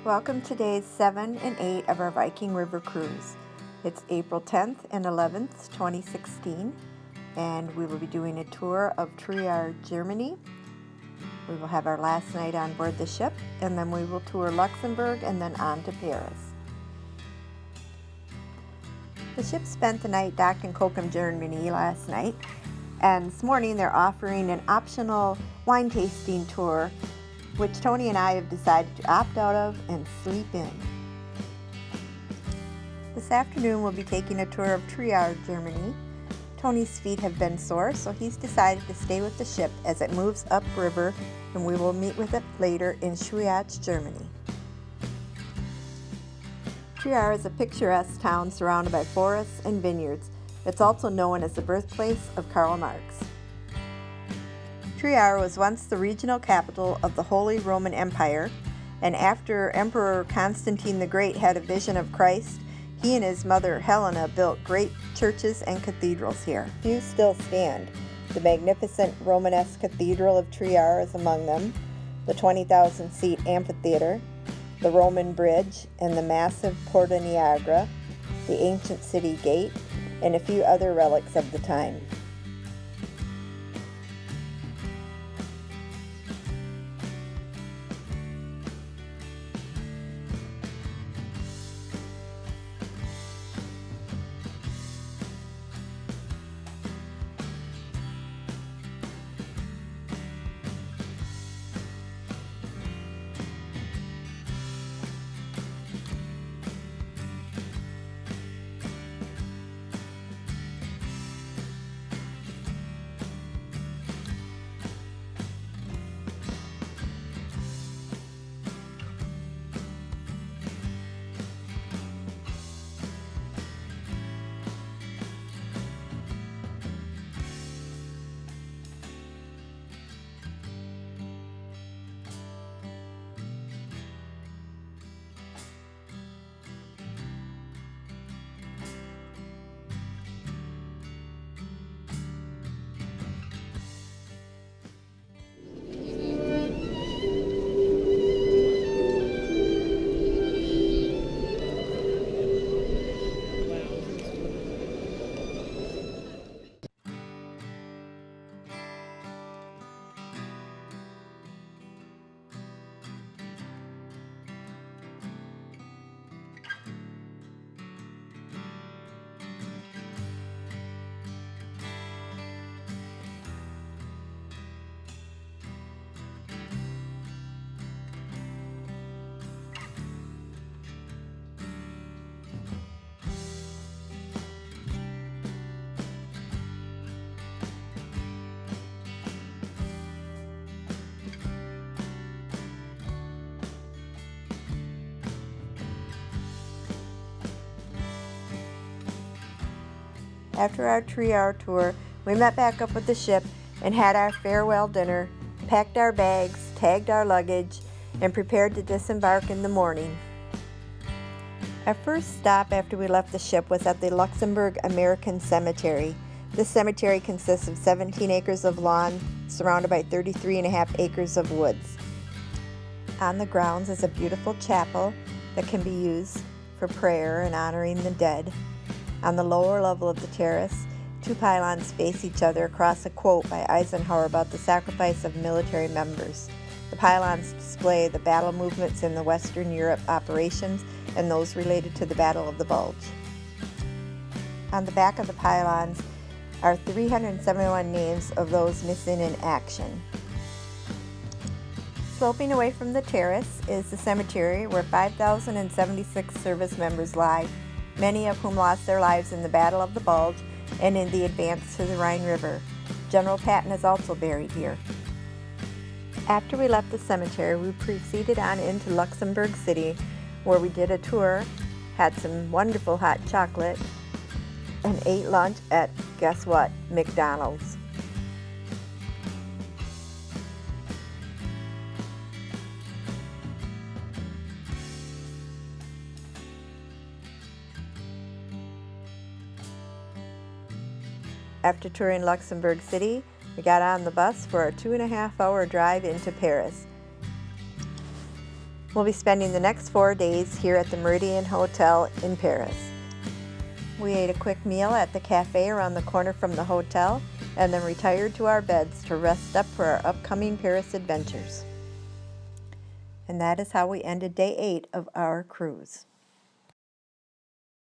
Welcome to days 7 and 8 of our Viking River cruise. It's April 10th and 11th, 2016, and we will be doing a tour of Trier, Germany. We will have our last night on board the ship, and then we will tour Luxembourg and then on to Paris. The ship spent the night docked in Cochem, Germany last night, and this morning they're offering an optional wine tasting tour, which Tony and I have decided to opt out of and sleep in. This afternoon we'll be taking a tour of Trier, Germany. Tony's feet have been sore, so he's decided to stay with the ship as it moves upriver, and we will meet with it later in Schweich, Germany. Trier is a picturesque town surrounded by forests and vineyards. It's also known as the birthplace of Karl Marx. Trier was once the regional capital of the Holy Roman Empire, and after Emperor Constantine the Great had a vision of Christ, he and his mother Helena built great churches and cathedrals here. Few still stand. The magnificent Romanesque Cathedral of Trier is among them, the 20,000-seat amphitheater, the Roman Bridge, and the massive Porta Niagara, the ancient city gate, and a few other relics of the time. After our Trier tour, we met back up with the ship and had our farewell dinner, packed our bags, tagged our luggage, and prepared to disembark in the morning. Our first stop after we left the ship was at the Luxembourg American Cemetery. This cemetery consists of 17 acres of lawn surrounded by 33.5 acres of woods. On the grounds is a beautiful chapel that can be used for prayer and honoring the dead. On the lower level of the terrace, two pylons face each other across a quote by Eisenhower about the sacrifice of military members. The pylons display the battle movements in the Western Europe operations and those related to the Battle of the Bulge. On the back of the pylons are 371 names of those missing in action. Sloping away from the terrace is the cemetery where 5,076 service members lie, many of whom lost their lives in the Battle of the Bulge and in the advance to the Rhine River. General Patton is also buried here. After we left the cemetery, we proceeded on into Luxembourg City, where we did a tour, had some wonderful hot chocolate, and ate lunch at, guess what, McDonald's. After touring Luxembourg City, we got on the bus for a 2.5-hour drive into Paris. We'll be spending the next 4 days here at the Meridian Hotel in Paris. We ate a quick meal at the cafe around the corner from the hotel and then retired to our beds to rest up for our upcoming Paris adventures. And that is how we ended day 8 of our cruise.